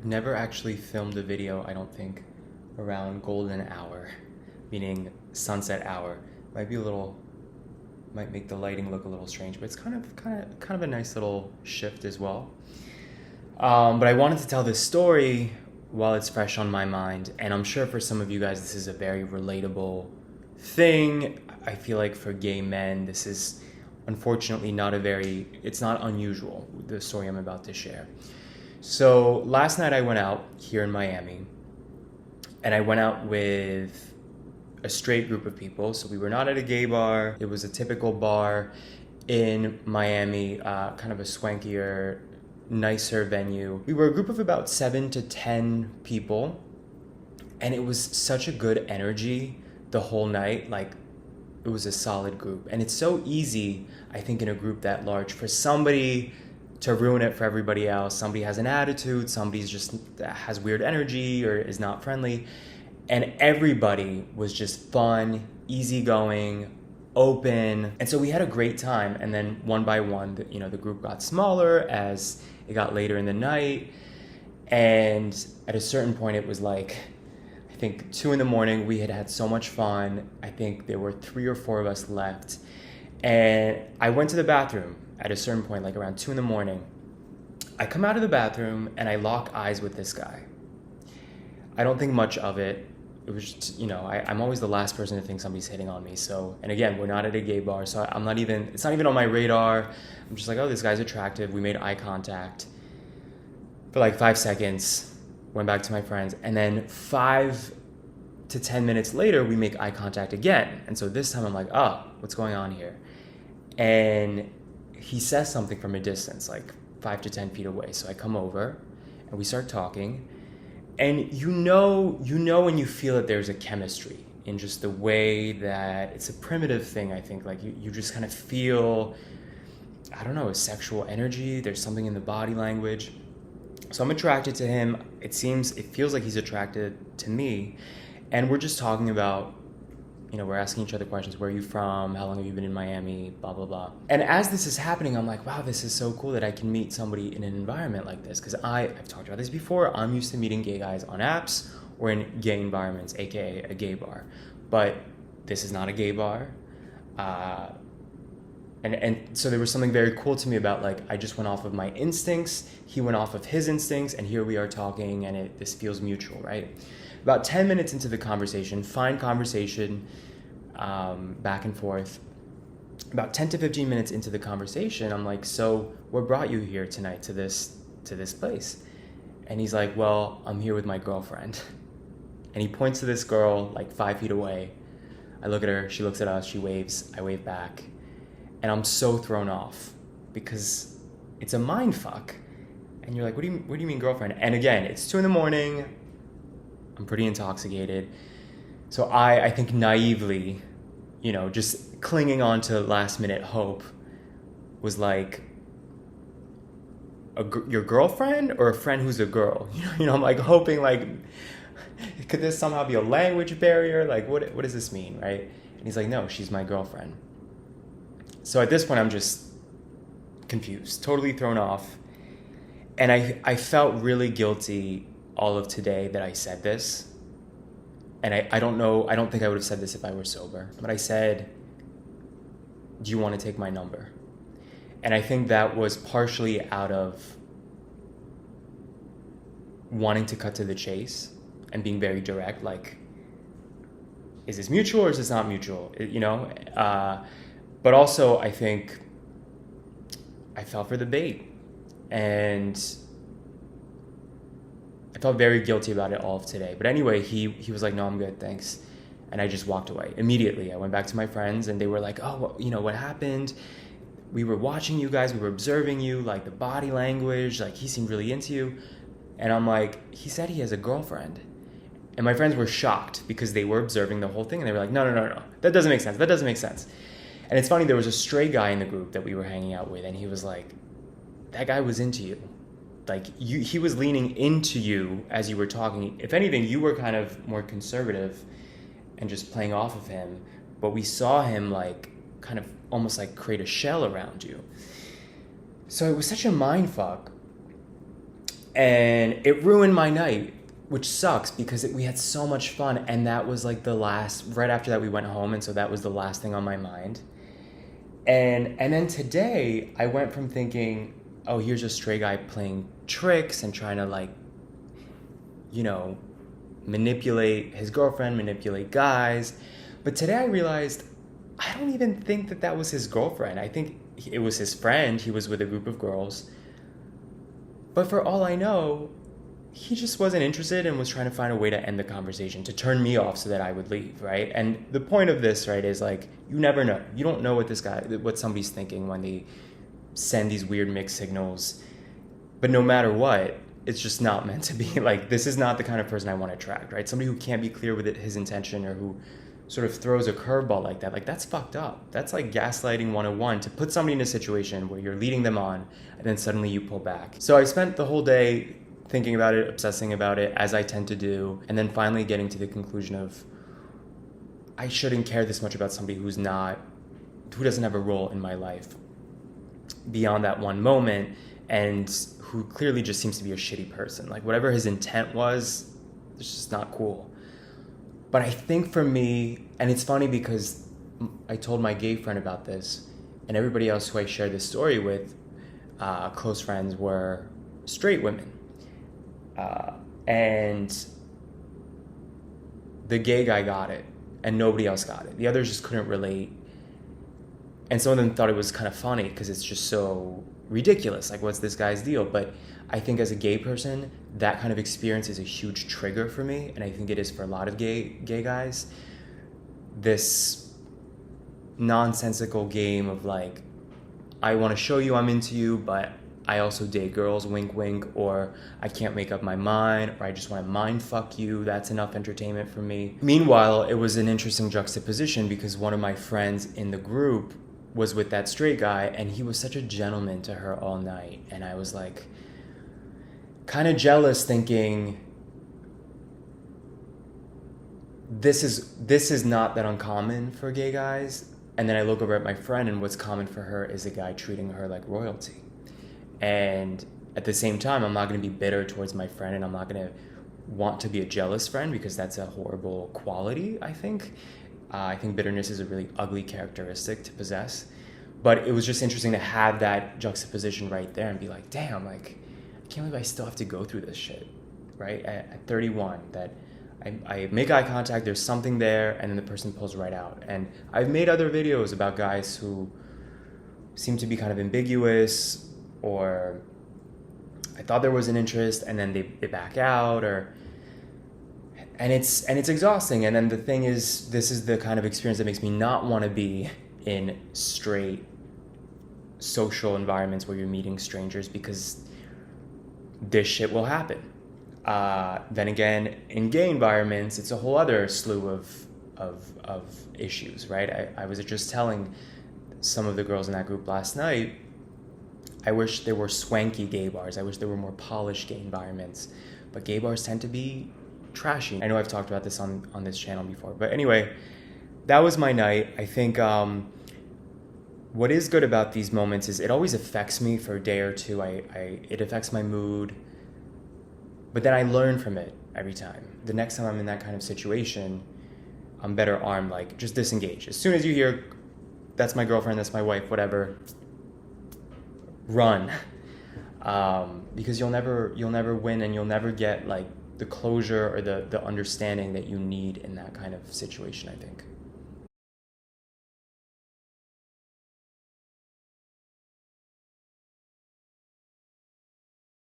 never actually filmed a video, I don't think, around golden hour, meaning sunset hour. Might be a little, might make the lighting look a little strange, but it's kind of a nice little shift as well. But I wanted to tell this story while it's fresh on my mind, and I'm sure for some of you guys this is a very relatable thing. I feel like for gay men, this is unfortunately it's not unusual, the story I'm about to share. So last night I went out here in Miami, and I went out with a straight group of people. So we were not at a gay bar. It was a typical bar in Miami, kind of a swankier, nicer venue. We were a group of about 7 to 10 people, and it was such a good energy the whole night. Like, it was a solid group. And it's so easy, I think, in a group that large for somebody to ruin it for everybody else. Somebody has an attitude, somebody's just has weird energy or is not friendly. And everybody was just fun, easygoing, open. And so we had a great time. And then one by one, the group got smaller as it got later in the night. And at a certain point, it was like, I think 2 a.m. We had had so much fun. I think there were 3 or 4 of us left. And I went to the bathroom at a certain point, like around 2 a.m. I come out of the bathroom and I lock eyes with this guy. I don't think much of it. It was just, I'm always the last person to think somebody's hitting on me. So, and again, we're not at a gay bar, so it's not even on my radar. I'm just like, oh, this guy's attractive. We made eye contact for like 5 seconds, went back to my friends, and then 5 to 10 minutes later, we make eye contact again. And so this time I'm like, oh, what's going on here? And he says something from a distance, like 5 to 10 feet away. So I come over and we start talking. And you know when you feel that there's a chemistry in just the way that it's a primitive thing, I think. Like you just kind of feel, I don't know, a sexual energy. There's something in the body language. So I'm attracted to him. It feels like he's attracted to me. And we're just talking about, we're asking each other questions. Where are you from? How long have you been in Miami? Blah, blah, blah. And as this is happening, I'm like, wow, this is so cool that I can meet somebody in an environment like this. Because I've talked about this before. I'm used to meeting gay guys on apps or in gay environments, aka a gay bar. But this is not a gay bar. And so there was something very cool to me about, like, I just went off of my instincts. He went off of his instincts. And here we are talking, and this feels mutual, right? About 10 minutes into the conversation, fine conversation, back and forth. About 10 to 15 minutes into the conversation, I'm like, so what brought you here tonight to this place? And he's like, well, I'm here with my girlfriend. And he points to this girl like 5 feet away. I look at her, she looks at us, she waves, I wave back. And I'm so thrown off because it's a mind fuck. And you're like, what do you mean girlfriend? And again, it's 2 a.m. I'm pretty intoxicated. So I think naively, just clinging on to last minute hope was like, your girlfriend or a friend who's a girl? I'm like hoping, like, could this somehow be a language barrier? Like, what does this mean, right? And he's like, no, she's my girlfriend. So at this point, I'm just confused, totally thrown off. And I felt really guilty all of today that I said this. And I don't think I would have said this if I were sober. But I said, do you want to take my number? And I think that was partially out of wanting to cut to the chase and being very direct, like, is this mutual or is this not mutual? But also I think I fell for the bait. And I felt very guilty about it all of today. But anyway, he was like, no, I'm good, thanks. And I just walked away immediately. I went back to my friends and they were like, oh, well, what happened? We were watching you guys, we were observing you, like the body language, like he seemed really into you. And I'm like, he said he has a girlfriend. And my friends were shocked because they were observing the whole thing and they were like, no, that doesn't make sense. And it's funny, there was a stray guy in the group that we were hanging out with and he was like, that guy was into you. Like, he was leaning into you as you were talking. If anything, you were kind of more conservative and just playing off of him. But we saw him, like, kind of almost like create a shell around you. So it was such a mind fuck. And it ruined my night, which sucks because we had so much fun. And that was like the last, right after that we went home. And so that was the last thing on my mind. And then today I went from thinking, oh, here's a stray guy playing tricks and trying to like, you know, manipulate his girlfriend, manipulate guys. But today I realized I don't even think that that was his girlfriend. I think it was his friend. He was with a group of girls. But for all I know, he just wasn't interested and was trying to find a way to end the conversation, to turn me off so that I would leave, right? And the point of this, right, is like, you never know. You don't know what somebody's thinking when they send these weird mixed signals. But no matter what, it's just not meant to be. Like, this is not the kind of person I want to attract, right? Somebody who can't be clear with his intention, or who sort of throws a curveball like that. Like, that's fucked up. That's like gaslighting 101, to put somebody in a situation where you're leading them on and then suddenly you pull back. So I spent the whole day thinking about it, obsessing about it, as I tend to do, and then finally getting to the conclusion of I shouldn't care this much about somebody who doesn't have a role in my life beyond that one moment, and who clearly just seems to be a shitty person. Like, whatever his intent was, it's just not cool. But I think for me, and it's funny because I told my gay friend about this, and everybody else who I shared this story with, close friends, were straight women. And the gay guy got it, and nobody else got it. The others just couldn't relate. And some of them thought it was kind of funny because it's just so ridiculous. Like, what's this guy's deal? But I think as a gay person, that kind of experience is a huge trigger for me. And I think it is for a lot of gay guys. This nonsensical game of like, I want to show you I'm into you, but I also date girls, wink, wink, or I can't make up my mind, or I just want to mind fuck you. That's enough entertainment for me. Meanwhile, it was an interesting juxtaposition because one of my friends in the group was with that straight guy, and he was such a gentleman to her all night. And I was like, kind of jealous, thinking, this is not that uncommon for gay guys. And then I look over at my friend, and what's common for her is a guy treating her like royalty. And at the same time, I'm not going to be bitter towards my friend, and I'm not going to want to be a jealous friend, because that's a horrible quality, I think. I think bitterness is a really ugly characteristic to possess. But it was just interesting to have that juxtaposition right there and be like, damn, like, I can't believe I still have to go through this shit, right? At 31, that I make eye contact, there's something there, and then the person pulls right out. And I've made other videos about guys who seem to be kind of ambiguous, or I thought there was an interest and then they back out, and it's exhausting. And then the thing is, this is the kind of experience that makes me not want to be in straight social environments where you're meeting strangers, because this shit will happen. Then again, in gay environments, it's a whole other slew of issues, right? I was just telling some of the girls in that group last night, I wish there were swanky gay bars. I wish there were more polished gay environments. But gay bars tend to be trashy. I know I've talked about this on this channel before. But anyway, that was my night. I think what is good about these moments is it always affects me for a day or two. It affects my mood. But then I learn from it every time. The next time I'm in that kind of situation, I'm better armed. Like, just disengage. As soon as you hear, that's my girlfriend, that's my wife, whatever, run, because you'll never win, and you'll never get like the closure or the understanding that you need in that kind of situation, I think.